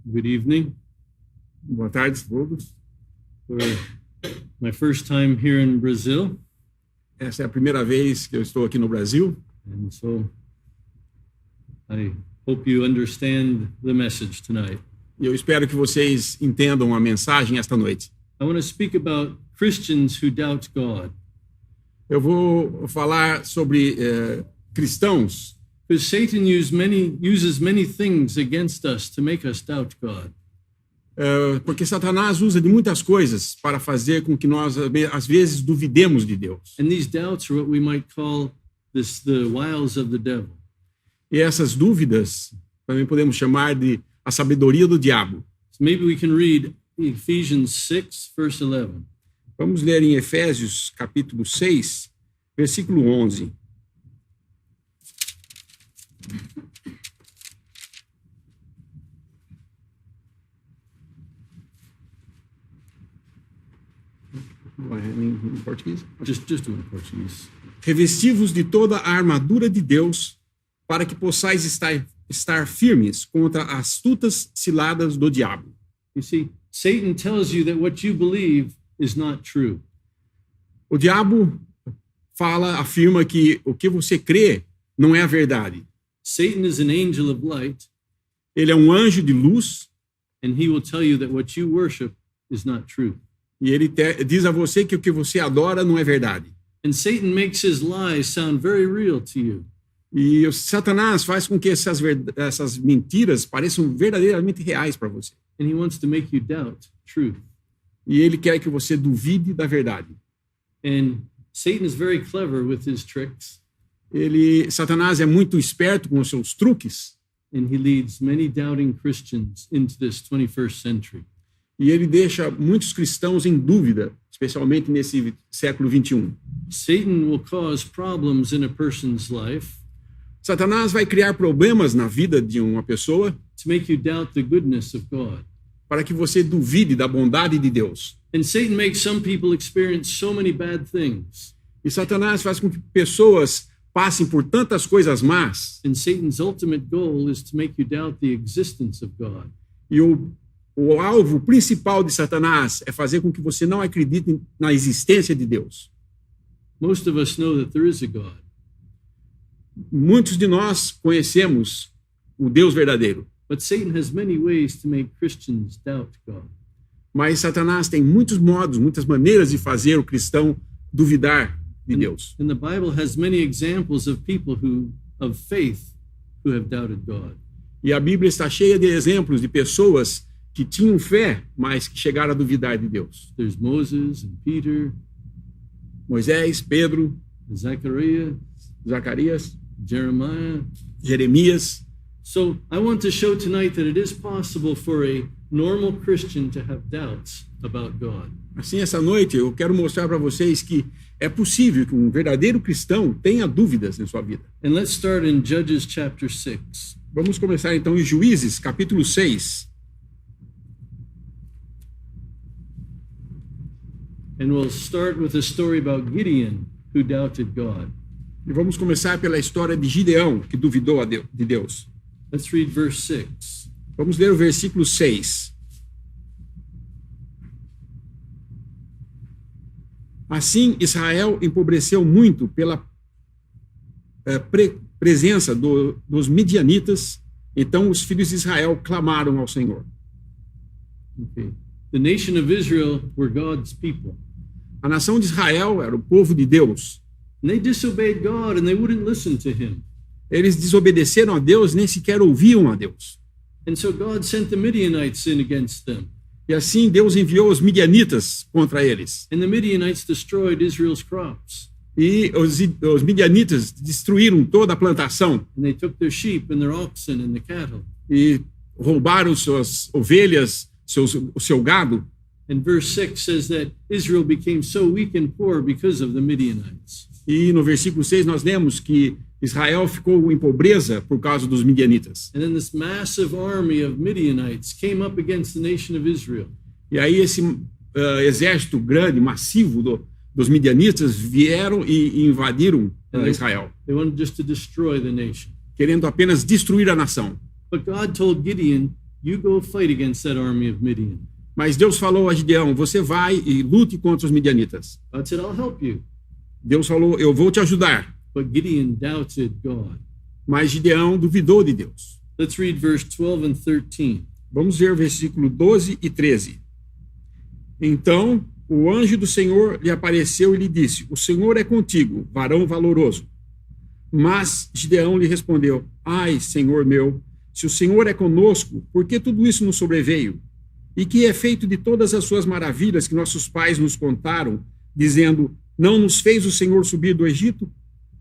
Good evening. Boa tarde a todos. For my first time here in Brazil, Essa é a primeira vez que eu estou aqui no Brasil and so I hope you understand the message tonight. e eu espero que vocês entendam a mensagem esta noite. I want to speak about Christians who doubt God, Eu vou falar sobre cristãos, because Satan uses many things against us to make us doubt God. porque Satanás usa de muitas coisas para fazer com que nós, às vezes, duvidemos de Deus. And these doubts are what we might call the wiles of the devil. E essas dúvidas também podemos chamar de a sabedoria do diabo. So maybe we can read Ephesians 6, verse 11. Vamos ler em Efésios, capítulo 6, versículo 11. Em português? Just do it in Portuguese. Revesti-vos de toda a armadura de Deus, para que possais estar firmes contra as astutas ciladas do diabo. You see, Satan tells you that what you believe is not true. O diabo afirma que o que você crê não é a verdade. Satan is an angel of light, Ele é um anjo de luz and he will tell you that what you worship is not true. e ele diz a você que o que você adora não é verdade. And Satan makes his lies sound very real to you. E o Satanás faz com que essas mentiras pareçam verdadeiramente reais para você. And he wants to make you doubt truth. E ele quer que você duvide da verdade. And Satan is very clever with his tricks, Satanás é muito esperto com os seus truques and he leads many doubting Christians into this 21st century. e ele deixa muitos cristãos em dúvida, especialmente nesse século 21. Satan will cause problems in a person's life Satanás vai criar problemas na vida de uma pessoa to make you doubt the goodness of God. para que você duvide da bondade de Deus. And Satan makes some people experience so many bad things. E Satanás faz com que pessoas passem por tantas coisas más. And Satan's ultimate goal is to make you doubt the existence of God. E o alvo principal de Satanás é fazer com que você não acredite na existência de Deus. Most of us know that there is a God, Muitos de nós conhecemos o Deus verdadeiro, but Satan has many ways to make Christians doubt God. mas Satanás tem muitos modos, muitas maneiras de fazer o cristão duvidar de Deus. And the Bible has many examples of people of faith who have doubted God. E a Bíblia está cheia de exemplos de pessoas que tinham fé, mas que chegaram a duvidar de Deus. There's Moses and Peter, Moisés, Pedro, Zechariah, Zacarias, Jeremiah. Jeremias. So I want to show tonight that it is possible for a normal Christian to have doubts about God. Assim, essa noite eu quero mostrar para vocês que é possível que um verdadeiro cristão tenha dúvidas em sua vida. And let's start in Judges chapter 6. Vamos começar então em Juízes, capítulo 6. And we'll start with a story about Gideon who doubted God. E vamos começar pela história de Gideão, que duvidou de Deus. Let's read verse 6. Vamos ler o versículo 6. Assim, Israel empobreceu muito pela presença dos midianitas. Então, os filhos de Israel clamaram ao Senhor. Okay. The nation of Israel were God's people. A nação de Israel era o povo de Deus. And they disobeyed God and they wouldn't listen to him. Eles desobedeceram a Deus, nem sequer ouviam a Deus. And so God sent the Midianites in against them. E assim Deus enviou os midianitas contra eles. And the Midianites destroyed Israel's crops. E os midianitas destruíram toda a plantação And they took their sheep and their oxen and the cattle. e roubaram suas ovelhas, o seu gado. And verse 6 says that Israel became so weak and poor because of the Midianites. E no versículo 6 nós lemos que Israel ficou em pobreza por causa dos midianitas. And then this massive army of Midianites came up against the nation of Israel. E aí esse exército grande, massivo dos midianitas vieram e invadiram Israel. They wanted just to destroy the nation. Querendo apenas destruir a nação. But God told Gideon, you go fight against that army of Midian. Mas Deus falou a Gideão, você vai e lute contra os midianitas. God said, I'll help you. Deus falou, eu vou te ajudar. But Gideon doubted God. Mas Gideão duvidou de Deus. Let's read verse 12 and 13. Vamos ver o versículo 12 e 13. Então o anjo do Senhor lhe apareceu e lhe disse, o Senhor é contigo, varão valoroso. Mas Gideão lhe respondeu, ai, Senhor meu, se o Senhor é conosco, por que tudo isso nos sobreveio? E que é feito de todas as suas maravilhas que nossos pais nos contaram, dizendo, não nos fez o Senhor subir do Egito?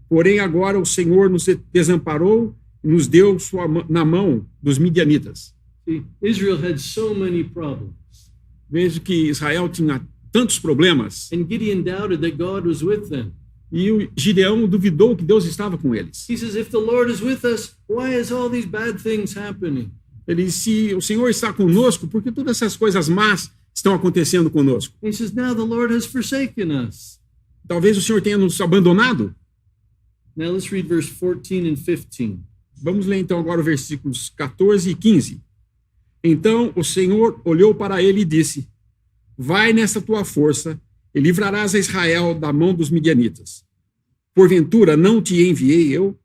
Porém agora o Senhor nos desamparou e nos deu na mão dos midianitas. See, Israel had so many problems. Vejo que Israel tinha tantos problemas And Gideon doubted that God was with them. e o Gideão duvidou que Deus estava com eles. He says, if the Lord is with us, why is all these bad things happening? Ele disse, se o Senhor está conosco, por que todas essas coisas más estão acontecendo conosco? He says, now the Lord has forsaken us. Talvez o Senhor tenha nos abandonado? Now let's read verse 14 and 15. Vamos ler então agora os versículos 14 e 15. Então o Senhor olhou para ele e disse, vai nessa tua força e livrarás a Israel da mão dos midianitas. Porventura não te enviei eu?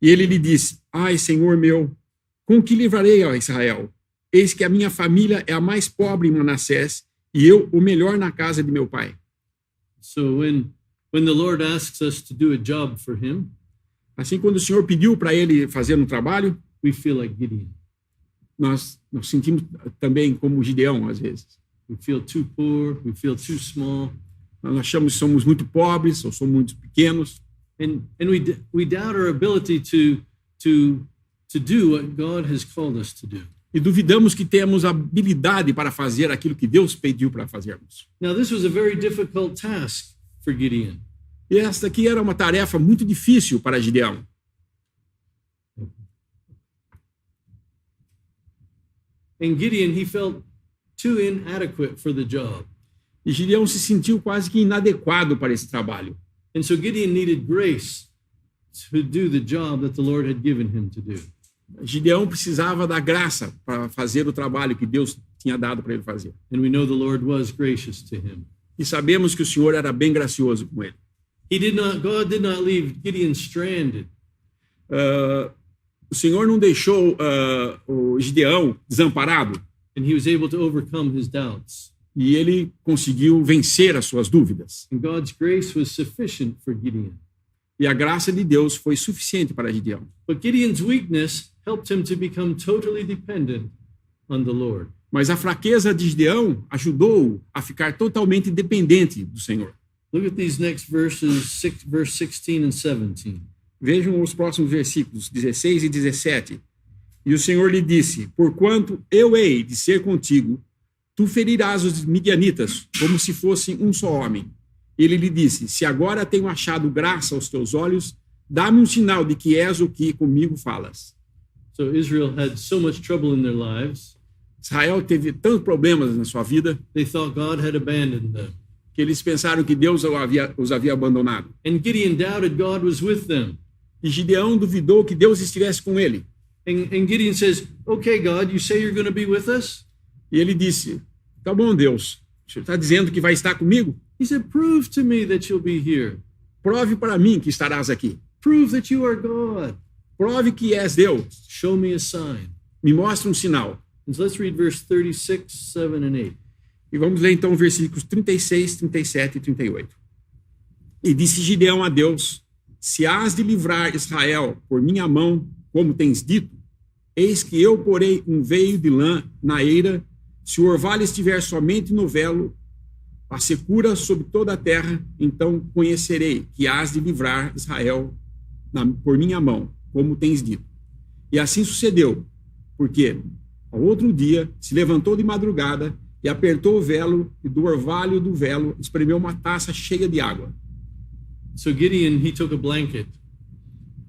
E ele lhe disse, ai, Senhor meu, com que livrarei a Israel? Eis que a minha família é a mais pobre em Manassés e eu o melhor na casa de meu pai. So when the Lord asks us to do a job for him, Assim, quando o Senhor pediu para ele fazer um trabalho, we feel like Gideon. nós sentimos também como Gideão, às vezes. We feel too poor, we feel too small, Nós achamos que somos muito pobres ou somos muito pequenos. and we doubt our ability to do what God has called us to do. E duvidamos que temos habilidade para fazer aquilo que Deus pediu para fazermos. Now this was a very difficult task for Gideon. E esta aqui era uma tarefa muito difícil para Gideão. And Gideon, he felt too inadequate for the job. E Gideão se sentiu quase que inadequado para esse trabalho. And so Gideon needed grace to do the job that the Lord had given him to do. Gideão precisava da graça para fazer o trabalho que Deus tinha dado para ele fazer. And we know the Lord was gracious to him. E sabemos que o Senhor era bem gracioso com ele. God did not leave Gideon stranded. O Senhor não deixou o Gideão desamparado And he was able to overcome his doubts. e ele conseguiu vencer as suas dúvidas. And God's grace was sufficient for Gideon. E a graça de Deus foi suficiente para Gideão. But Gideon's weakness helped him to become totally dependent on the Lord. Mas a fraqueza de Gideão ajudou-o a ficar totalmente dependente do Senhor. Look at these next verses, verse 16 and 17. Vejam os próximos versículos 16 e 17. E o Senhor lhe disse, porquanto eu hei de ser contigo, tu ferirás os midianitas como se fossem um só homem. Ele lhe disse, se agora tenho achado graça aos teus olhos, dá-me um sinal de que és o que comigo falas. So Israel had so much trouble in their lives, Israel teve tantos problemas na sua vida they thought God had abandoned them. que eles pensaram que Deus os havia abandonado. And Gideon doubted God was with them. E Gideão duvidou que Deus estivesse com ele. And Gideon says, okay, God, you say you're going to be with us? E ele disse, tá bom, Deus, o Senhor está dizendo que vai estar comigo? He said, prove to me that you'll be here. Prove para mim que estarás aqui. Prove that you are God. Prove que és Deus. Show me a sign. Me mostra um sinal. And so let's read verse 36, 7, and 8. E vamos ler então versículos 36, 37 e 38. E disse Gideão a Deus, se hás de livrar Israel por minha mão, como tens dito, eis que eu porei um veio de lã na eira, se o orvalho estiver somente no velo, a secura sobre toda a terra, então conhecerei que hás de livrar Israel por minha mão, como tens dito. E assim sucedeu, porque ao outro dia se levantou de madrugada e apertou o velo, e do orvalho do velo espremeu uma taça cheia de água. So Gideon, he took a blanket.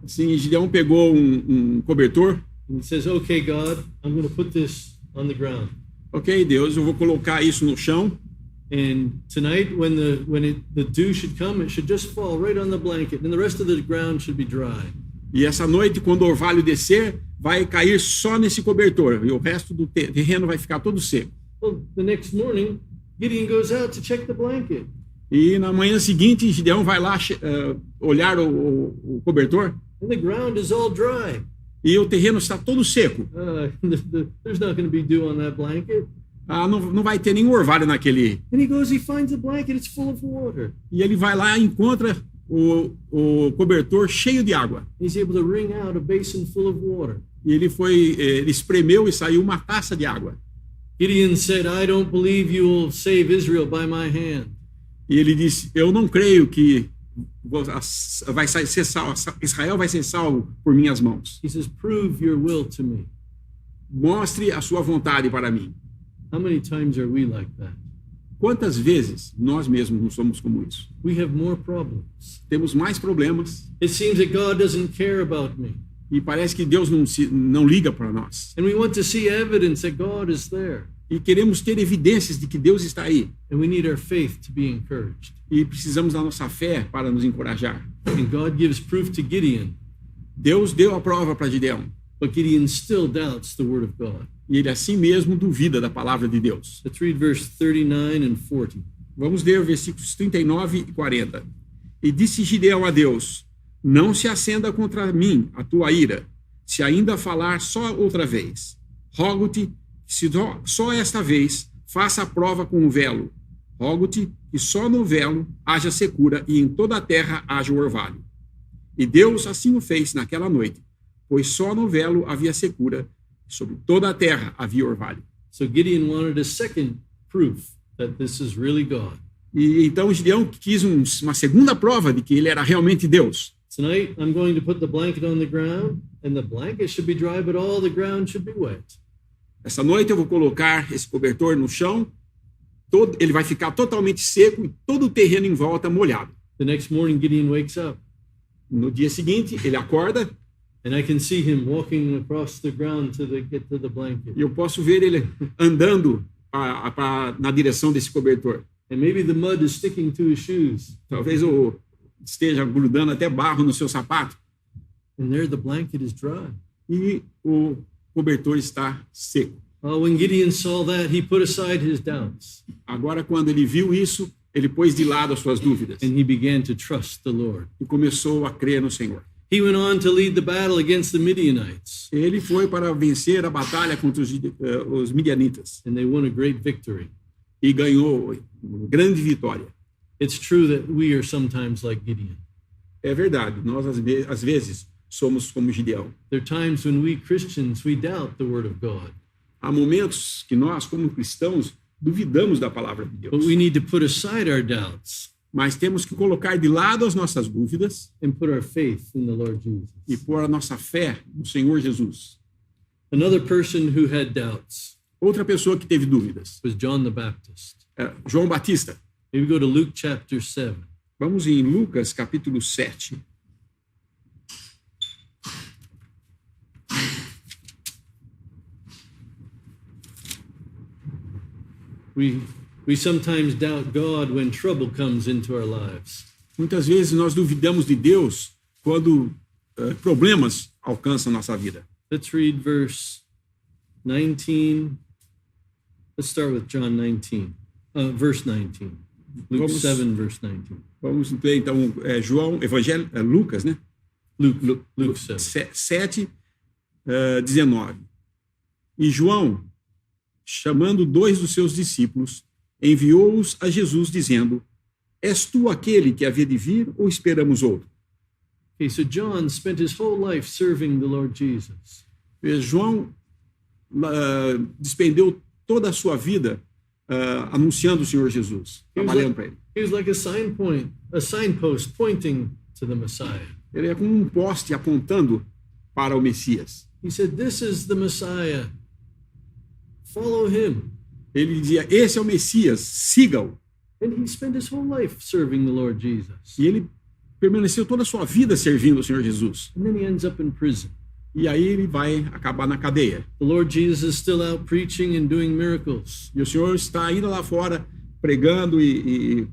Assim, Gideão pegou um cobertor. And he says, okay, God, I'm going to put this on the ground. Ok, Deus, eu vou colocar isso no chão. And tonight, when the dew should come, it should just fall right on the blanket, and the rest of the ground should be dry. E essa noite, quando o orvalho descer, vai cair só nesse cobertor e o resto do terreno vai ficar todo seco. Well, the next morning, Gideon goes out to check the blanket. E na manhã seguinte, Gideão vai lá olhar o cobertor And the ground is all dry. e o terreno está todo seco. There's not going to be dew on that blanket. Não vai ter nenhum orvalho naquele. And he finds the blanket, it's full of water. E ele vai lá e encontra o cobertor cheio de água. He's able to wring out a basin full of water. E ele espremeu e saiu uma taça de água. Gideon said, I don't believe you will save Israel by my hand. E ele disse, eu não creio que Israel vai ser salvo por minhas mãos. He says, prove your will to me. Mostre a sua vontade para mim. How many times are we like that? Quantas vezes nós mesmos não somos como isso? We have more problems. Temos mais problemas It seems that God doesn't care about me. e parece que Deus não liga para nós. And we want to see evidence that God is there. E queremos ter evidências de que Deus está aí. And we need our faith to be encouraged. E precisamos da nossa fé para nos encorajar. And God gives proof to Gideon, Deus deu a prova para Gideão. but Gideon still doubts the word of God. E ele assim mesmo duvida da palavra de Deus. Let's read verse 39 and 40. Vamos ler versículos 39 e 40. E disse Gideão a Deus, não se acenda contra mim a tua ira, se ainda falar só outra vez. Rogo-te, se só esta vez, faça a prova com o velo. Rogo-te que só no velo haja secura e em toda a terra haja orvalho. E Deus assim o fez naquela noite, pois só no velo havia secura, e sobre toda a terra havia orvalho. So Gideon wanted a second proof that this is really God. E então Gideão quis uma segunda prova de que ele era realmente Deus. Tonight, I'm going to put the blanket on the ground, and the blanket should be dry, but all the ground should be wet. Essa noite eu vou colocar esse cobertor no chão, ele vai ficar totalmente seco e todo o terreno em volta molhado. The next morning, Gideon wakes up, No dia seguinte, ele acorda and I can see him walking across the ground to get to the blanket. e eu posso ver ele andando na direção desse cobertor. And maybe the mud is sticking to his shoes. Talvez esteja grudando até barro no seu sapato And there the blanket is dry. e o cobertor está seco. When Gideon saw that, he put aside his doubts, Agora, quando ele viu isso, ele pôs de lado as suas dúvidas and he began to trust the Lord. e começou a crer no Senhor. He went on to lead the battle against the Midianites, Ele foi para vencer a batalha contra os midianitas and they won a great victory. e ganhou uma grande vitória. It's true that we are sometimes like Gideon. É verdade, nós às vezes somos como Gideão. There are times when we Christians, we doubt the word of God. Há momentos que nós, como cristãos, duvidamos da palavra de Deus. But we need to put aside our doubts Mas temos que colocar de lado as nossas dúvidas and put our faith in the Lord Jesus. e pôr a nossa fé no Senhor Jesus. Another person who had doubts Outra pessoa que teve dúvidas, was John the Baptist. João Batista. Maybe go to Luke chapter 7. Vamos em Lucas, capítulo 7. We sometimes doubt God when trouble comes into our lives. Muitas vezes nós duvidamos de Deus quando problemas alcançam nossa vida. Let's read verse 19. Let's start with John 19, verse 19. Luke 7, verse 19. Vamos ver então João, Evangelho, Lucas, né? Luke 7. 7, 19. E João, chamando 2 dos seus discípulos, enviou-os a Jesus, dizendo: És tu aquele que havia de vir, ou esperamos outro? Okay, so John spent his whole life serving the Lord Jesus. João despendeu toda a sua vida anunciando o Senhor Jesus, trabalhando para ele. He was like a signpost pointing to the Messiah. Ele é como um poste apontando para o Messias. He said, "This is the Messiah. Follow him." Ele dizia: esse é o Messias, siga-o. And he spent his whole life serving the Lord Jesus. E ele permaneceu toda a sua vida servindo o Senhor Jesus. And then he ends up in prison. E aí ele vai acabar na cadeia. The Lord Jesus is still out preaching and doing miracles. E o Senhor está ainda lá fora pregando e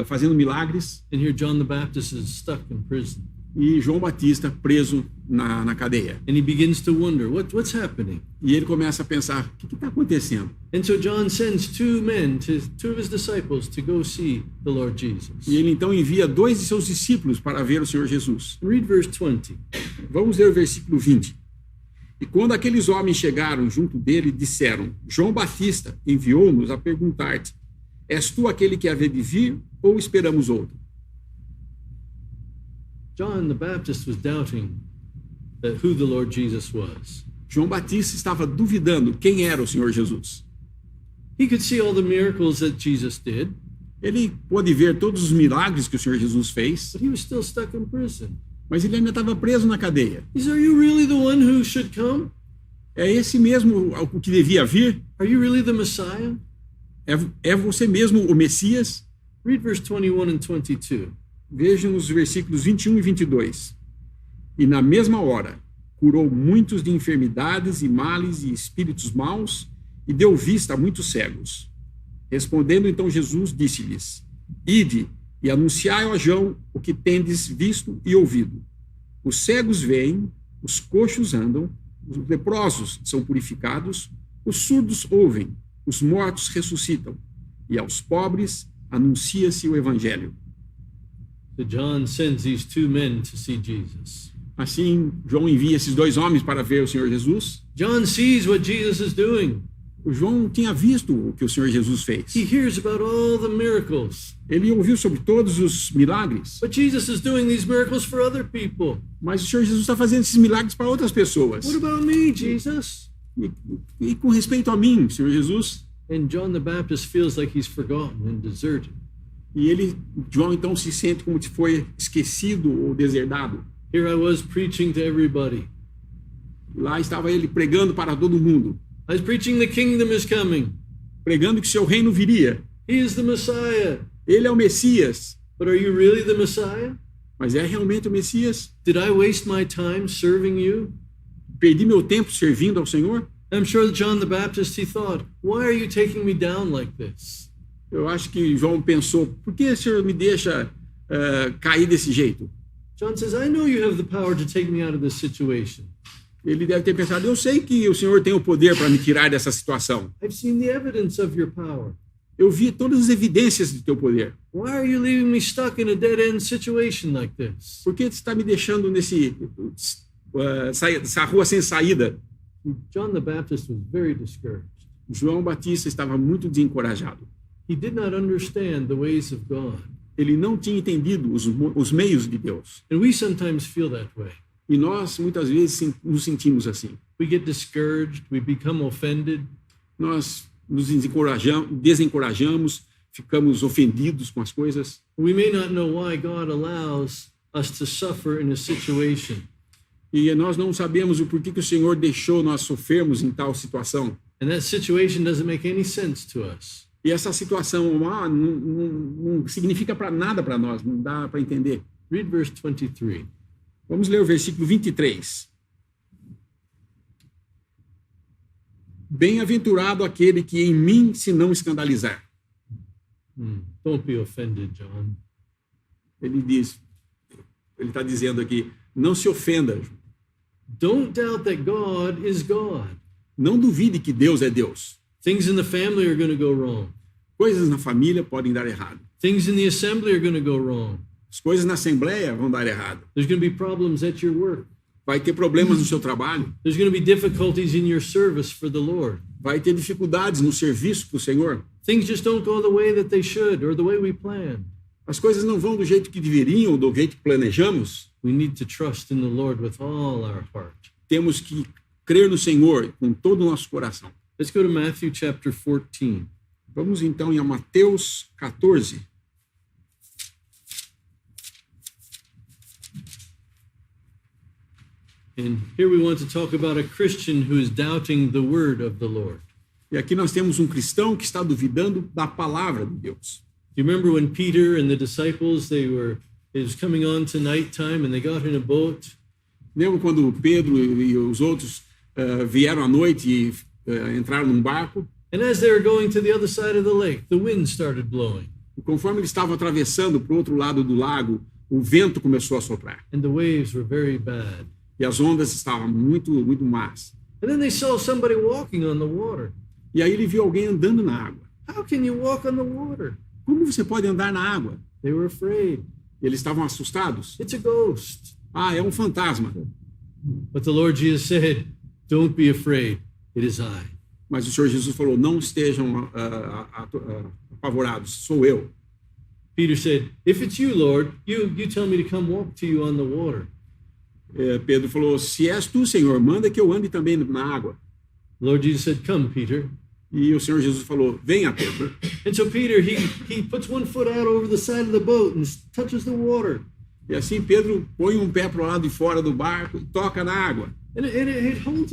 fazendo milagres. And here John the Baptist is stuck in prison. e João Batista preso na cadeia. And he begins to wonder, what's happening? E ele começa a pensar, o que está acontecendo? And so John sends two of his disciples to go see the Lord Jesus. E ele então envia 2 de seus discípulos para ver o Senhor Jesus. Read verse 20. Vamos ler o versículo 20. E quando aqueles homens chegaram junto dele, disseram, João Batista enviou-nos a perguntar-te, és tu aquele que havia de vir ou esperamos outro? John the Baptist was doubting who the Lord Jesus was. João Batista estava duvidando quem era o Senhor Jesus. He could see all the miracles that Jesus did, Ele pôde ver todos os milagres que o Senhor Jesus fez, but he was still stuck in prison. mas ele ainda estava preso na cadeia. He said, are you really the one who should come? É esse mesmo o que devia vir? Are you really the Messiah? É você mesmo o Messias? Read verse 21 and 22. Vejam os versículos 21 e 22. E na mesma hora, curou muitos de enfermidades e males e espíritos maus, e deu vista a muitos cegos. Respondendo então Jesus, disse-lhes, ide e anunciai a João o que tendes visto e ouvido. Os cegos veem, os coxos andam, os leprosos são purificados, os surdos ouvem, os mortos ressuscitam, e aos pobres anuncia-se o evangelho. So John sends these two men to see Jesus. Assim, João envia esses 2 homens para ver o Senhor Jesus. John sees what Jesus is doing. O João tinha visto o que o Senhor Jesus fez. He hears about all the miracles. Ele ouviu sobre todos os milagres. But Jesus is doing these miracles for other people. Mas o Senhor Jesus está fazendo esses milagres para outras pessoas. What about me, Jesus? E com respeito a mim, Senhor Jesus. And John the Baptist feels like he's forgotten and deserted. E João então se sente como se foi esquecido ou deserdado. Here I was preaching to everybody. Lá estava ele pregando para todo mundo. I was preaching the kingdom is coming. Pregando que seu reino viria. He is the Messiah. Ele é o Messias. But are you really the Messiah? Mas é realmente o Messias? Did I waste my time serving you? Perdi meu tempo servindo ao Senhor? I'm sure that John the Baptist, he thought, why are you taking me down like this? Eu acho que João pensou, por que o Senhor me deixa cair desse jeito? John says, I know you have the power to take me out of this situation. Ele deve ter pensado, eu sei que o Senhor tem o poder para me tirar dessa situação. I've seen the evidence of your power. Eu vi todas as evidências do teu poder. Why are you leaving me stuck in a dead-end situation like this? Por que você está me deixando nessa rua sem saída? John the Baptist was very discouraged. João Batista estava muito desencorajado. He did not understand the ways of God. Ele não tinha entendido os meios de Deus. And we sometimes feel that way. E nós, muitas vezes, nos sentimos assim. We get discouraged, we become offended. Nós nos desencorajamos, ficamos ofendidos com as coisas. We may not know why God allows us to suffer in a situation. E nós não sabemos o porquê que o Senhor deixou nós sofrermos em tal situação. And that situation doesn't make any sense to us. E essa situação não significa para nada para nós, não dá para entender. Read verse 23. Vamos ler o versículo 23. Bem-aventurado aquele que em mim se não escandalizar. Don't be offended, John. Ele está dizendo aqui, não se ofenda. Don't doubt that God is God. Não duvide que Deus é Deus. Things in the family are going to go wrong. Coisas na família podem dar errado. Things in the assembly are going to go wrong. As coisas na assembleia vão dar errado. There's going to be problems at your work. Vai ter problemas no seu trabalho. There's going to be difficulties in your service for the Lord. Vai ter dificuldades no serviço para o Senhor. Things just don't go the way that they should or the way we planned. As coisas não vão do jeito que deveriam ou do jeito que planejamos. We need to trust in the Lord with all our heart. Temos que crer no Senhor com todo o nosso coração. Let's go to Matthew chapter 14. Vamos então em Mateus 14. And here we want to talk about a Christian who is doubting the word of the Lord. E aqui nós temos um cristão que está duvidando da palavra de Deus. Do you remember when Peter and the disciples, it was coming on to nighttime and they got in a boat? Lembra quando Pedro e os outros vieram à noite e entraram num barco? And as they were going to the other side of the lake, the wind started blowing. E conforme eles estavam atravessando para o outro lado do lago, o vento começou a soprar and the waves were very bad. e as ondas estavam muito más. And then they saw somebody walking on the water. E aí ele viu alguém andando na água. How can you walk on the water? Como você pode andar na água? They were afraid. Eles estavam assustados. It's a ghost. Ah, é um fantasma. But the Lord Jesus said, don't be afraid. It is I. Mas o Senhor Jesus falou, não estejam apavorados, sou eu. Peter said, if it's you, Lord, you tell me to come walk to you on the water. Pedro falou, se és tu, Senhor, manda que eu ande também na água. The Lord Jesus said, come, Peter. E o Senhor Jesus falou, venha, Pedro. And so Peter, he puts one foot out over the side of the boat and touches the water. E assim Pedro põe um pé para o lado de fora do barco e toca na água. And it holds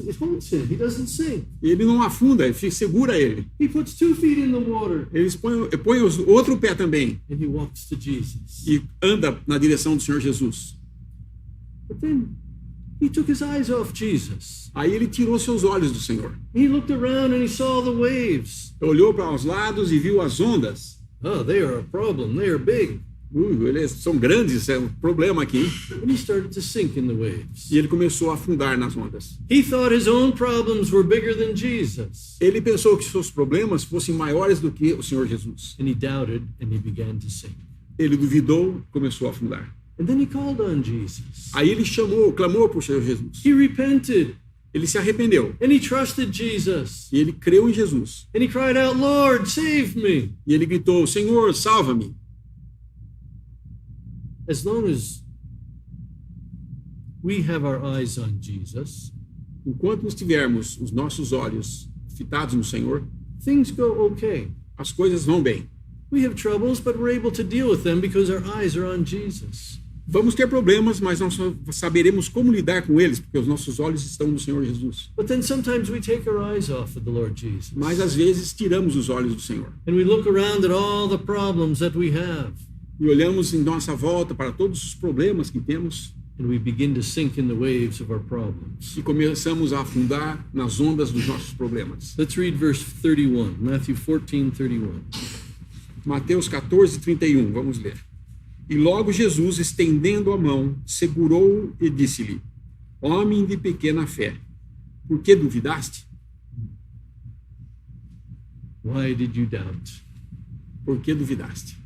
him. He doesn't sink. Ele não afunda, ele segura ele. He puts 2 feet in the water. Eles põem o outro pé também And he walks to Jesus. e anda na direção do Senhor Jesus. But then he took his eyes off Jesus. Aí ele tirou seus olhos do Senhor. He looked around and he saw the waves. Olhou para os lados e viu as ondas. Oh, they are a problem. They are big. Eles são grandes, é um problema aqui. And he started to sink in the waves. E ele começou a afundar nas ondas. He thought his own problems were bigger than Jesus. Ele pensou que seus problemas fossem maiores do que o Senhor Jesus. And he doubted and he began to sink. Ele duvidou, começou a afundar. And then he called on Jesus. Aí ele clamou para o Senhor Jesus. He repented Ele se arrependeu and he trusted Jesus. e ele creu em Jesus. And he cried out, Lord, save me. E ele gritou, Senhor, salva-me. As long as we have our eyes on Jesus, Enquanto estivermos os nossos olhos fitados no Senhor, things go okay. as coisas vão bem. We have troubles, but we're able to deal with them because our eyes are on Jesus. Vamos ter problemas, mas nós saberemos como lidar com eles, porque os nossos olhos estão no Senhor Jesus. But then sometimes we take our eyes off of the Lord Jesus. Mas às vezes tiramos os olhos do Senhor And we look around at all the problems that we have. e olhamos em nossa volta para todos os problemas que temos And we begin to sink in the waves of our problems. e começamos a afundar nas ondas dos nossos problemas. Let's read verse 31, Matthew 14:31. Mateus 14:31, vamos ler. E logo Jesus, estendendo a mão, segurou-o e disse-lhe, homem de pequena fé, por que duvidaste? Why did you doubt? Por que duvidaste?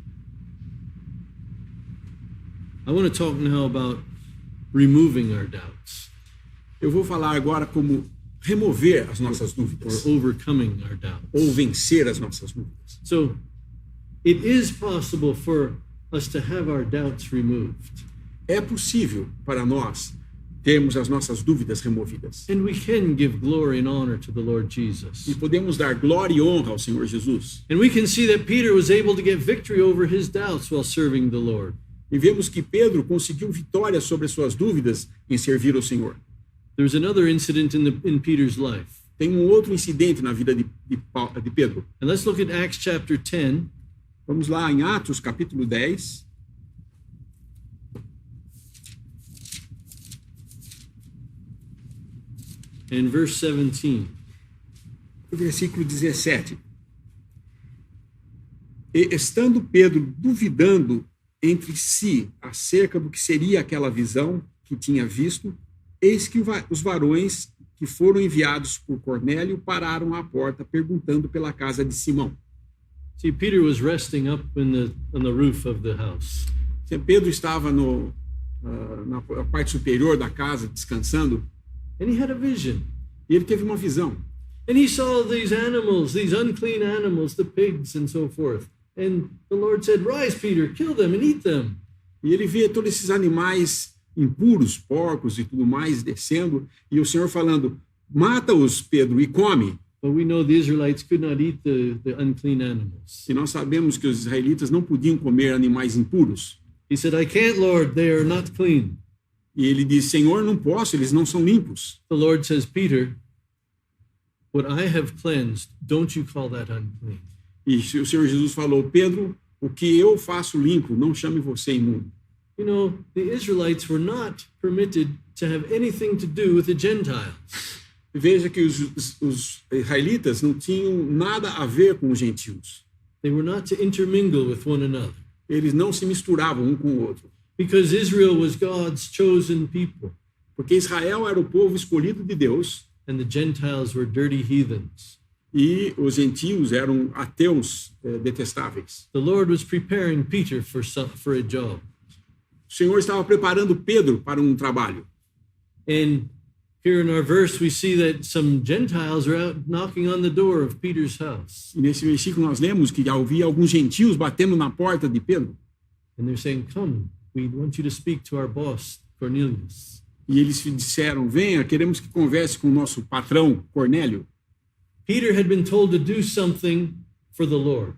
I want to talk now about removing our doubts Eu vou falar agora como remover as nossas or dúvidas overcoming our doubts. ou vencer as nossas dúvidas. So, it is possible for us to have our doubts removed. É possível para nós termos as nossas dúvidas removidas. And we can give glory and honor to the Lord Jesus. E podemos dar glória e honra ao Senhor Jesus. And we can see that Peter was able to get victory over his doubts while serving the Lord. E vemos que Pedro conseguiu vitória sobre as suas dúvidas em servir ao Senhor. There's another incident in Peter's life. Tem um outro incidente na vida de Pedro. And let's look at Acts chapter 10. Vamos lá em Atos, capítulo 10. And verse 17. Versículo 17. E estando Pedro duvidando entre si acerca do que seria aquela visão que tinha visto, eis que os varões que foram enviados por Cornélio pararam à porta perguntando pela casa de Simão. See, Peter was resting up on the roof of the house. Pedro estava na parte superior da casa descansando And he had a vision. e ele teve uma visão. And he saw these animals, these unclean animals, the pigs and so forth. And the Lord said, rise, Peter, kill them and eat them. E ele vê todos esses animais impuros, porcos e tudo mais descendo, e o Senhor falando, mata-os, Pedro, e come. But we know the Israelites could not eat the unclean animals. E nós sabemos que os israelitas não podiam comer animais impuros. He said, I can't, Lord, they are not clean. E ele diz, Senhor, não posso, eles não são limpos. The Lord says, Peter, what I have cleansed, don't you call that unclean. E o Senhor Jesus falou, Pedro, o que eu faço limpo, não chame você imundo. You know, the Israelites were not permitted to have anything to do with the Gentiles. Veja que os israelitas não tinham nada a ver com os gentios. They were not to intermingle with one another. Eles não se misturavam um com o outro. Because Israel was God's chosen people, Porque Israel era o povo escolhido de Deus and the Gentiles were dirty heathens. e os gentios eram ateus detestáveis. The Lord was preparing Peter for a job. O Senhor estava preparando Pedro para um trabalho. And here in our verse, we see that some Gentiles are out knocking on the door of Peter's house. E nesse versículo nós lemos que havia alguns gentios batendo na porta de Pedro. And they're saying, "Come, we want you to speak to our boss, Cornelius." E eles disseram, venha, queremos que converse com o nosso patrão, Cornélio. Peter had been told to do something for the Lord.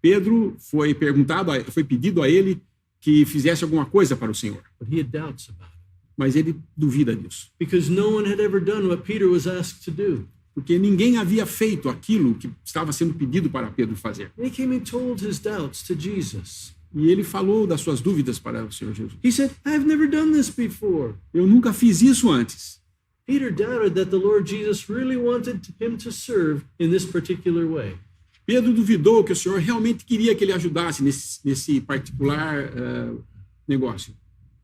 Pedro foi pedido a ele que fizesse alguma coisa para o Senhor. But he had doubts about it. Mas ele duvida disso. Because no one had ever done what Peter was asked to do. Porque ninguém havia feito aquilo que estava sendo pedido para Pedro fazer. And he came and told his doubts to Jesus. E ele falou das suas dúvidas para o Senhor Jesus. He said, "I've never done this before." Eu nunca fiz isso antes. Peter doubted that the Lord Jesus really wanted him to serve in this particular way. Pedro duvidou que o Senhor realmente queria que ele ajudasse nesse particular negócio.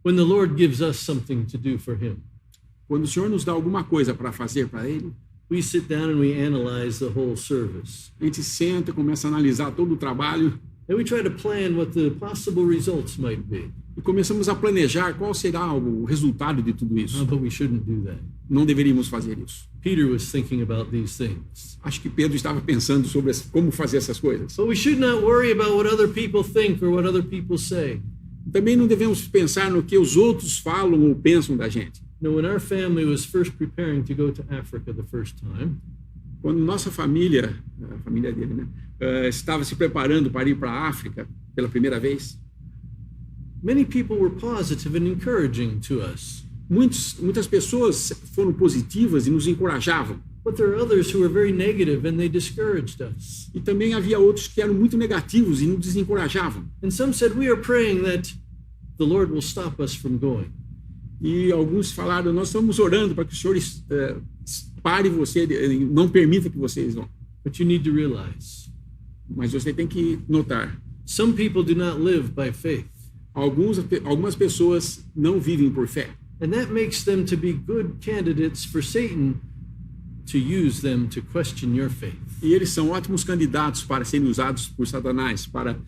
When the Lord gives us something to do for him, Quando o Senhor nos dá alguma coisa para fazer para ele, we sit down and we analyze the whole service. a gente senta e começa a analisar todo o trabalho And we try to plan what the possible results might be. e começamos a planejar qual será o resultado de tudo isso. But we shouldn't do that. Não deveríamos fazer isso. Peter was thinking about these things. Acho que Pedro estava pensando sobre como fazer essas coisas. But we should not worry about what other people think or what other people say. Também não devemos pensar no que os outros falam ou pensam da gente. When our family was first preparing to go to Africa the first time, Quando nossa família, a família dele, né, estava se preparando para ir para a África pela primeira vez, many people were positive and encouraging to us. muitas pessoas foram positivas e nos encorajavam. But there are others who were very negative and they discouraged us. E também havia outros que eram muito negativos e nos desencorajavam. And some said, "We are praying that the Lord will stop us from going." E alguns falaram, nós estamos orando para que o Senhor pare você, não permita que vocês vão. But you need to realize, Mas você tem que notar, some people do not live by faith. algumas pessoas não vivem por fé. And that makes them to be good candidates for Satan to use them to question your faith. E eles são ótimos candidatos para serem usados por Satanás, para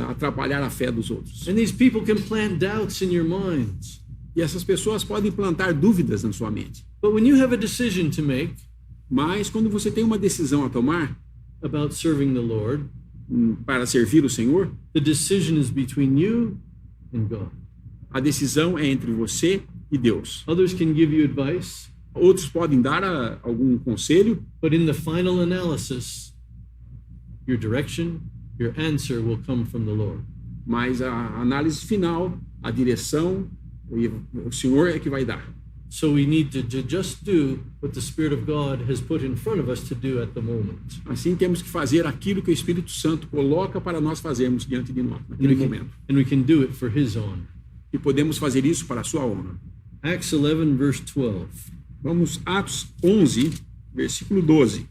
atrapalhar a fé dos outros. And these people can plant doubts in your minds. E essas pessoas podem plantar dúvidas na sua mente. But when you have a decision to make Mas quando você tem uma decisão a tomar about serving the Lord, para servir o Senhor, the decision is between you and God. a decisão é entre você e Deus. Others can give you advice, Outros podem dar algum conselho, but in the final analysis, your direction, your answer will come from the Lord. mas a análise final, a direção, o Senhor é que vai dar. So we need to just do what the Spirit of God has put in front of us to do at the moment. Assim temos que fazer aquilo que o Espírito Santo coloca para nós fazermos diante de nós, naquele momento. And we can do it for His honor. E podemos fazer isso para a sua honra. Acts 11, verse 12. Vamos, Atos 11, versículo 12.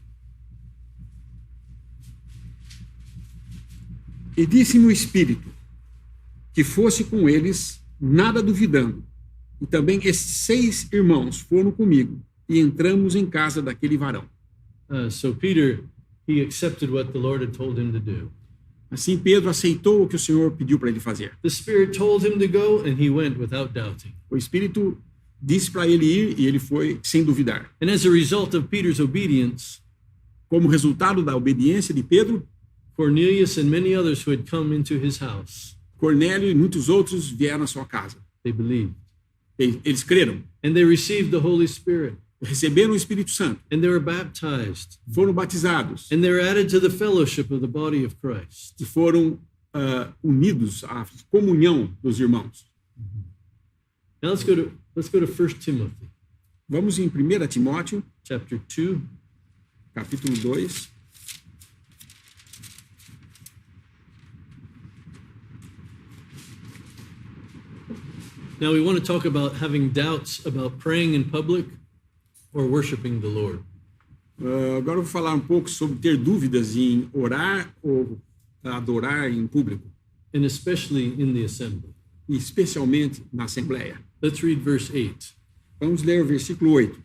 E disse-me o Espírito que fosse com eles, nada duvidando. E também esses 6 irmãos foram comigo e entramos em casa daquele varão. So Peter, he accepted what the Lord had told him to do. Assim Pedro aceitou o que o Senhor pediu para ele fazer. The Spirit told him to go, and he went without doubting. O Espírito disse para ele ir e ele foi sem duvidar. And as a result of Peter's obedience, Como resultado da obediência de Pedro, Cornelius and many others who had come into his house, Cornélio e muitos outros vieram à sua casa. they believed. Eles creram, And they received the Holy Spirit, receberam o Espírito Santo, and they were baptized, foram batizados and they were added to the fellowship of the body of Christ. e foram unidos à comunhão dos irmãos. Now let's go to 1 Timothy, Vamos em 1 Timóteo, chapter 2. capítulo 2. Now we want to talk about having doubts about praying in public or worshiping the Lord. Agora eu vou falar um pouco sobre ter dúvidas em orar ou adorar em público, And especially in the assembly. e especialmente na Assembleia. Let's read verse 8. Vamos ler o versículo 8.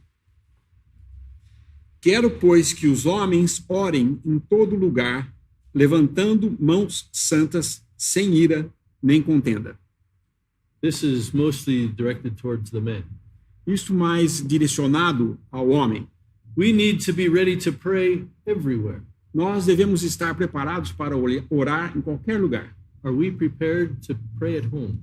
Quero, pois, que os homens orem em todo lugar, levantando mãos santas, sem ira nem contenda. This is mostly directed towards the men. Isso mais direcionado ao homem. We need to be ready to pray everywhere. Nós devemos estar preparados para orar em qualquer lugar. Are we prepared to pray at home?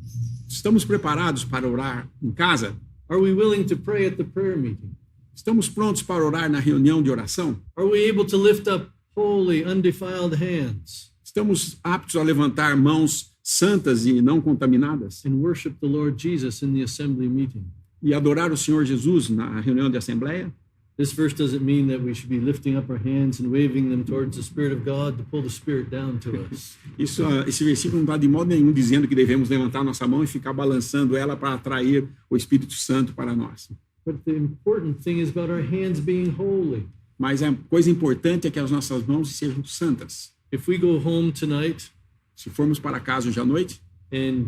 Estamos preparados para orar em casa? Are we willing to pray at the prayer meeting? Estamos prontos para orar na reunião de oração? Are we able to lift up holy, undefiled hands Estamos aptos a levantar mãos santas e não contaminadas and worship the Lord Jesus in the assembly meeting? e adorar o Senhor Jesus na reunião de assembleia? This verse doesn't mean that we should be lifting up our hands and waving them towards the Spirit of God to pull the Spirit down to us. Esse versículo não está de modo nenhum dizendo que devemos levantar nossa mão e ficar balançando ela para atrair o Espírito Santo para nós. But the important thing is about our hands being holy. Mas a coisa importante é que as nossas mãos sejam santas. If we go home tonight Se formos para casa hoje à noite and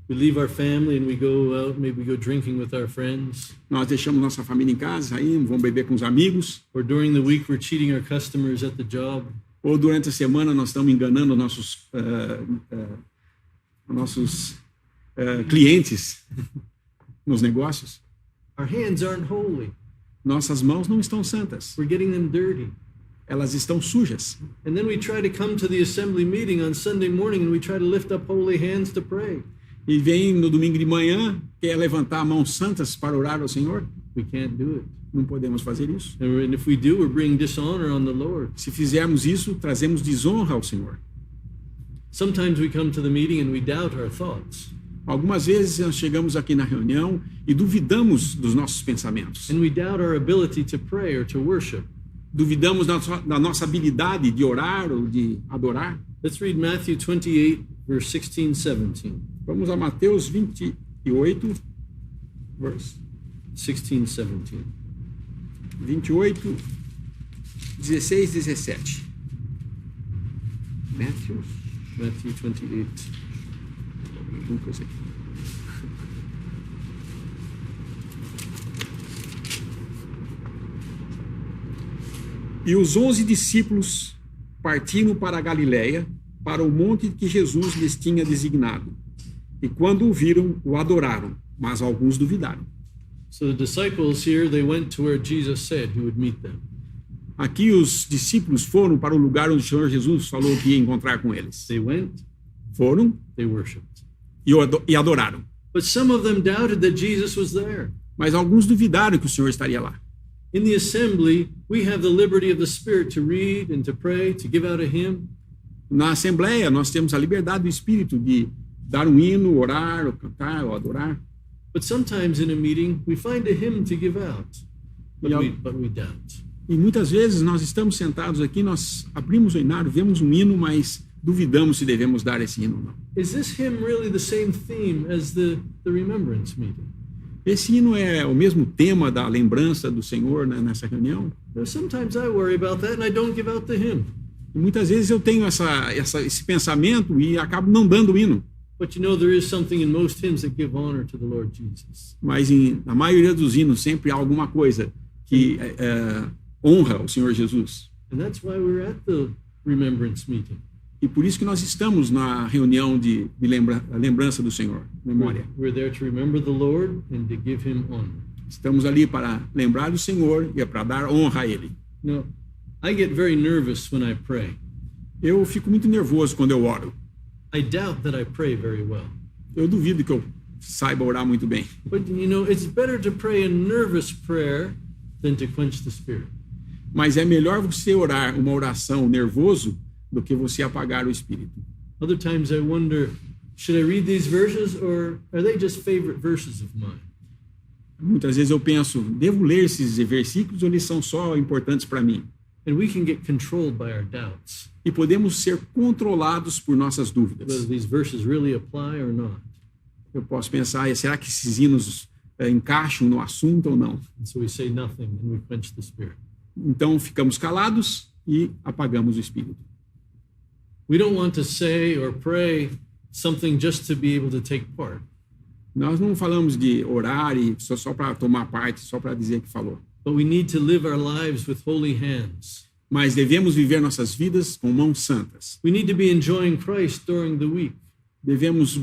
we leave our family and we go out, maybe we go drinking with our friends, nós deixamos nossa família em casa, aí vamos beber com os amigos, or during the week we're cheating our customers at the job, ou durante a semana nós estamos enganando nossos clientes nos negócios, our hands aren't holy. nossas mãos não estão santas, We're getting them dirty. elas estão sujas. And then we try to come to the assembly meeting on Sunday morning and we try to lift up holy hands to pray. E vem no domingo de manhã, quer levantar mãos santas para orar ao Senhor? We can't do it. Não podemos fazer isso. And if we do, we're bringing dishonor on the Lord. Se fizermos isso, trazemos desonra ao Senhor. Sometimes we come to the meeting and we doubt our thoughts. Algumas vezes nós chegamos aqui na reunião e duvidamos dos nossos pensamentos. And we doubt our ability to pray or to worship. Duvidamos da nossa habilidade de orar ou de adorar. Let's read Matthew 28, verse 16, 17. Vamos a Mateus 28, verse 16, 17. 28, 16, 17. Matthew, Matthew 28. Lucas aqui. E os 11 discípulos partiram para a Galiléia, para o monte que Jesus lhes tinha designado. E quando o viram, o adoraram, mas alguns duvidaram. So the disciples here, they went to where Jesus said he would meet them. Aqui os discípulos foram para o lugar onde o Senhor Jesus falou que ia encontrar com eles. They went, Foram they worshiped. e adoraram. But some of them doubted that Jesus was there. Mas alguns duvidaram que o Senhor estaria lá. In the assembly, we have the liberty of the Spirit to read and to pray, to give out a hymn. Na Assembleia, nós temos a liberdade do Espírito de dar um hino, orar, ou cantar, ou adorar. But sometimes in a meeting, we find a hymn to give out, but Yeah. we doubt. E muitas vezes nós estamos sentados aqui, nós abrimos o hinário, vemos um hino, mas duvidamos se devemos dar esse hino ou não. Is this hymn really the same theme as the remembrance meeting? Esse hino é o mesmo tema da lembrança do Senhor, né, nessa reunião? Now, sometimes I worry about that and I don't give out the hymn. E muitas vezes eu tenho esse pensamento e acabo não dando o hino. But you know, there is something in most hymns that give honor to the Lord Jesus. Mas na maioria dos hinos sempre há alguma coisa que honra o Senhor Jesus. And that's why we're at the remembrance meeting. E por isso que nós estamos na reunião de lembrança do Senhor, memória. We're there to remember the Lord and to give him honor. Estamos ali para lembrar do Senhor e é para dar honra a Ele. Now, I get very nervous when I pray. Eu fico muito nervoso quando eu oro. I doubt that I pray very well. Eu duvido que eu saiba orar muito bem. But you know, it's better to pray a nervous prayer than to quench the Spirit. Mas é melhor você orar uma oração nervoso do que você apagar o Espírito. Other times I wonder, should I read these verses or are they just favorite verses of mine? Muitas vezes eu penso, devo ler esses versículos ou eles são só importantes para mim? And we can get controlled by our doubts, E podemos ser controlados por nossas whether dúvidas. these verses really apply or not. Eu posso pensar, será que esses hinos encaixam no assunto ou não? And so we say nothing and we quench the Spirit. Então ficamos calados e apagamos o Espírito. We don't want to say or pray something just to be able to take part. Nós não falamos de orar e só para tomar parte, só para dizer que falou. But we need to live our lives with holy hands. Mas devemos viver nossas vidas com mãos santas. We need to be enjoying Christ during the week. Devemos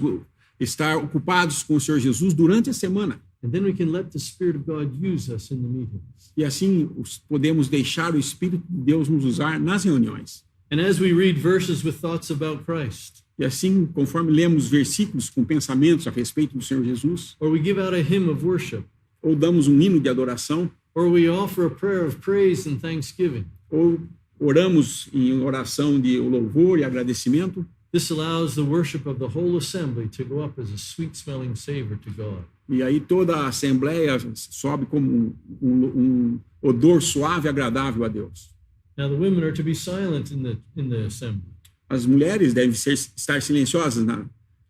estar ocupados com o Senhor Jesus durante a semana. And then we can let the Spirit of God use us in the meetings. E assim podemos deixar o Espírito de Deus nos usar nas reuniões. And as we read verses with thoughts about Christ, E assim, conforme lemos versículos com pensamentos a respeito do Senhor Jesus, or we give out a hymn of worship, ou damos um hino de adoração, or we offer a prayer of praise and thanksgiving, ou oramos em oração de louvor e agradecimento, this allows the worship of the whole assembly to go up as a sweet-smelling savor to God. e aí toda a assembleia sobe como um odor suave e agradável a Deus. Now the women are to be silent in the assembly, As mulheres devem estar silenciosas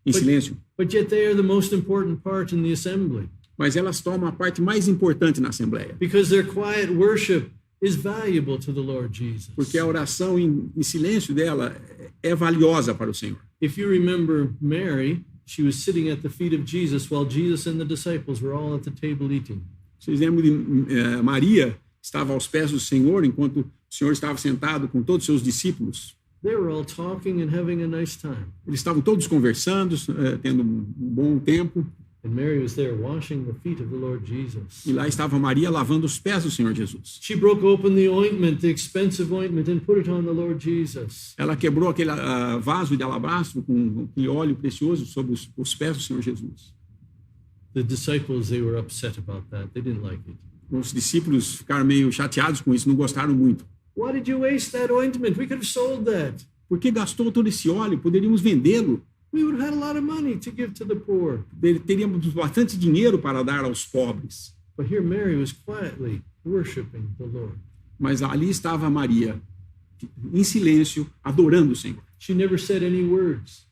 em silêncio, but yet they are the most important part in the assembly, mas elas tomam a parte mais importante na assembleia, because their quiet worship is valuable to the Lord Jesus. porque a oração em silêncio dela é valiosa para o Senhor. If you remember Mary, she was sitting at the feet of Jesus while Jesus and the disciples were all at the table eating. Vocês lembram de Maria, estava aos pés do Senhor, enquanto o Senhor estava sentado com todos os seus discípulos. They were all talking and having a nice time. Eles estavam todos conversando, tendo um bom tempo, And Mary was there washing the feet of the Lord Jesus. e lá estava Maria lavando os pés do Senhor Jesus. She broke open the ointment, the expensive ointment, and put it on the Lord Jesus. Ela quebrou aquele vaso de alabastro com aquele óleo precioso sobre os pés do Senhor Jesus. The disciples, they were upset about that. They didn't like it. Os discípulos ficaram meio chateados com isso, não gostaram muito. Why did you waste that ointment? We could have sold that. Por que gastou todo esse óleo? Poderíamos vendê-lo. We would have had a lot of money to give to the poor. Teríamos bastante dinheiro para dar aos pobres. But here Mary was quietly worshiping the Lord. Mas ali estava Maria, em silêncio, adorando o Senhor. She never said any words.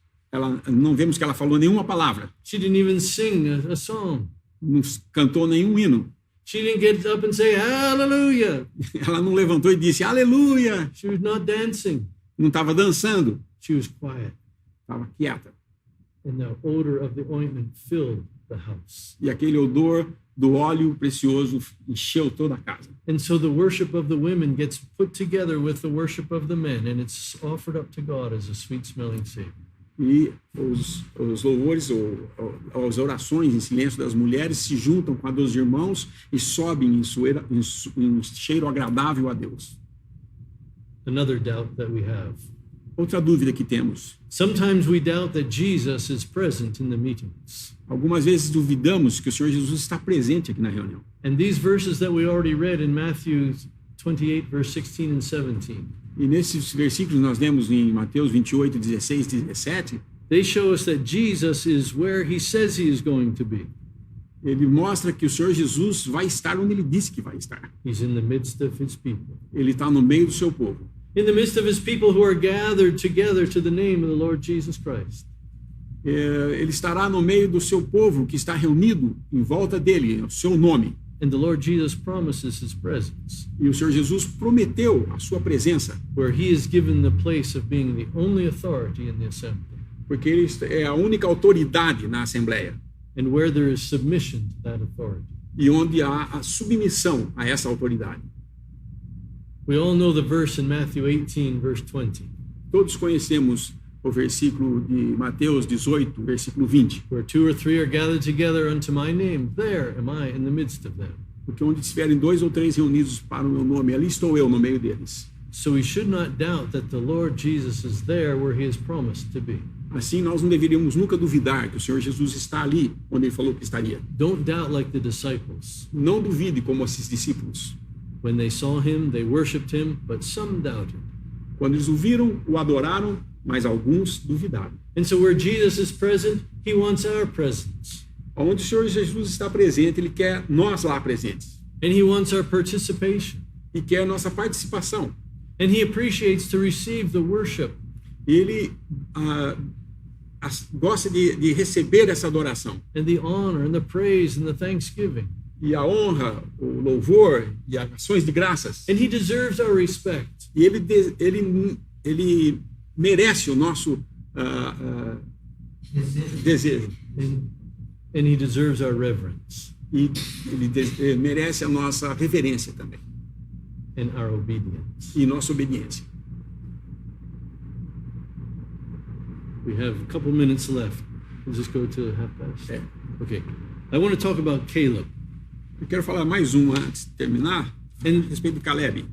Não vemos que ela falou nenhuma palavra, She didn't even sing a song. não cantou nenhum hino. She didn't get up and say, hallelujah. Ela não levantou e disse, aleluia, She was not dancing. não estava dançando, She was quiet. estava quieta. And the odor of the ointment filled the house. E aquele odor do óleo precioso encheu toda a casa. And so the worship of the women gets put together with the worship of the men, and it's offered up to God as a sweet-smelling savor. E os louvores ou as orações em silêncio das mulheres se juntam com a dos irmãos e sobem em cheiro agradável a Deus. Another doubt that we have. Outra dúvida que temos. Sometimes we doubt that Jesus is present in the meetings. Algumas vezes duvidamos que o Senhor Jesus está presente aqui na reunião. And these verses that we already read in Matthew 28, verse 16 and 17, E nesses versículos nós lemos em Mateus 28, 16 e 17, they show us that Jesus is where he says he is going to be. ele mostra que o Senhor Jesus vai estar onde ele disse que vai estar. He's in the midst of his people. Ele está no meio do seu povo. In the midst of his people who are gathered together to the name of the Lord Jesus Christ. Ele estará no meio do seu povo que está reunido em volta dele, o seu nome. And the Lord Jesus promises his presence, E o Senhor Jesus prometeu a sua presença, where he is given the place of being the only authority in the assembly, porque ele é a única autoridade na Assembleia, and where there is submission to that authority. e onde há a submissão a essa autoridade. We all know the verse in Matthew 18, verse 20, Todos conhecemos o versículo de Mateus 18, versículo 20. where 2 or 3 are gathered together unto my name, there am I in the midst of them. Porque onde estiverem 2 ou 3 reunidos para o meu nome, ali estou eu no meio deles. So we should not doubt that the Lord Jesus is there where he has promised to be. Assim, nós não deveríamos nunca duvidar que o Senhor Jesus está ali onde ele falou que estaria. Don't doubt like the disciples. Não duvide como esses discípulos. When they saw him, they worshipped him, but some doubted. Quando eles o viram, o adoraram, mas alguns duvidaram. And so where Jesus is present, he wants our presence. Onde o Senhor Jesus está presente, ele quer nós lá presentes. And he wants our participation. E quer nossa participação. And he appreciates to receive the worship. Ele gosta de receber essa adoração. And the honor and the praise and the thanksgiving. E a honra, o louvor e as ações de graças. And he deserves our respect. E ele merece o nosso desejo. And he deserves our reverence E ele merece a nossa reverência também and our obedience. e nossa obediência. We have a couple minutes left. We'll just go to half past. É. Okay. I want to talk about Caleb. Eu quero falar mais um antes de terminar, a respeito de Caleb.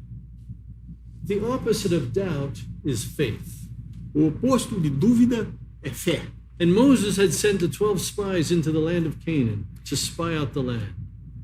The opposite of doubt is faith. O oposto de dúvida é fé. And Moses had sent the 12 spies into the land of Canaan to spy out the land.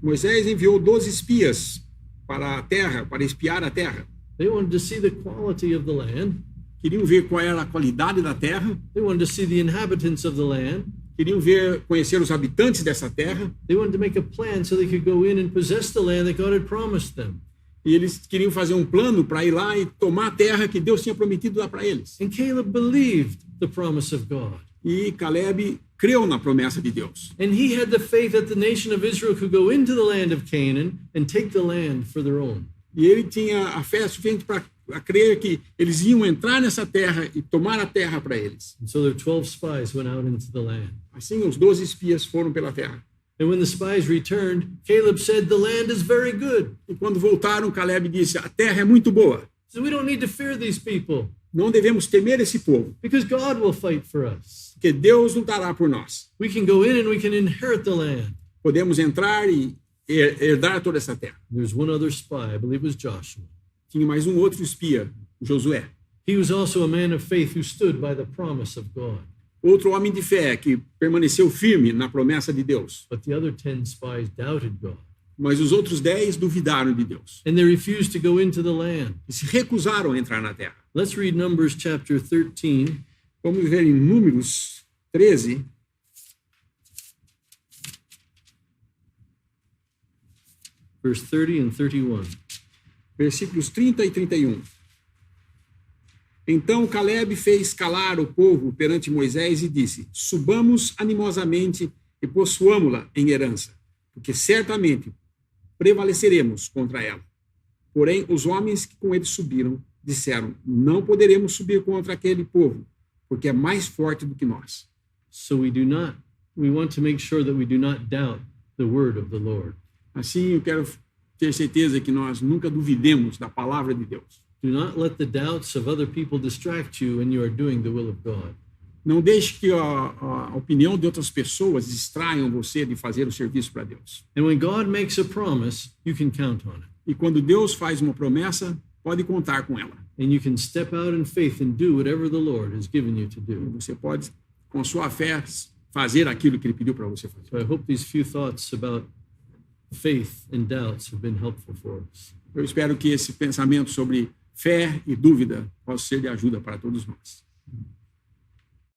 Moisés enviou 12 espias para a terra, para espiar a terra. They wanted to see the quality of the land. Queriam ver qual era a qualidade da terra, They wanted to see the inhabitants of the land. queriam conhecer os habitantes dessa terra, They wanted to make a plan so they could go in and possess the land that God had promised them. e eles queriam fazer um plano para ir lá e tomar a terra que Deus tinha prometido lá para eles. And Caleb believed the promise of God. E Caleb creu na promessa de Deus. And he had the faith that the nation of Israel could go into the land of Canaan and take the land for their own. E ele tinha a fé suficiente para crer que eles iam entrar nessa terra e tomar a terra para eles. And so their 12 spies went out into the land. Assim, os 12 espias foram pela terra. And when the spies returned, Caleb said, "The land is very good. E quando voltaram, Caleb disse: a terra é muito boa. So we don't need to fear these people Não devemos temer esse povo, because God will fight for us. porque Deus lutará por nós. We can go in and we can inherit the land." Podemos entrar e herdar toda essa terra. There's one other spy, I believe it was Joshua. Tinha mais um outro espia, Josué. He was also a man of faith who stood by the promise of God. Outro homem de fé que permaneceu firme na promessa de Deus. But the other 10 spies doubted God. Mas os outros 10 duvidaram de Deus And they refused to go into the land. e se recusaram a entrar na terra. Let's read Numbers chapter 13, Vamos ver em Números 13, verse 30 and 31. versículos 30 e 31. Então Caleb fez calar o povo perante Moisés e disse: subamos animosamente e possuamo-la em herança, porque certamente prevaleceremos contra ela. Porém, os homens que com ele subiram disseram: não poderemos subir contra aquele povo, porque é mais forte do que nós. So we want to make sure that we do not doubt the word of the Lord. Assim, eu quero ter certeza que nós nunca duvidemos da palavra de Deus. Do not let the doubts of other people distract you when you are doing the will of God. Não deixe que a opinião de outras pessoas distraiam você de fazer o serviço para Deus. And when God makes a promise, you can count on it. E quando Deus faz uma promessa, pode contar com ela. And you can step out in faith and do whatever the Lord has given you to do. Você pode, com sua fé, fazer aquilo que Ele pediu para você fazer. So I hope these few thoughts about faith and doubts have been helpful for us. Eu espero que esse pensamento sobre fé e dúvida possa ser de ajuda para todos nós.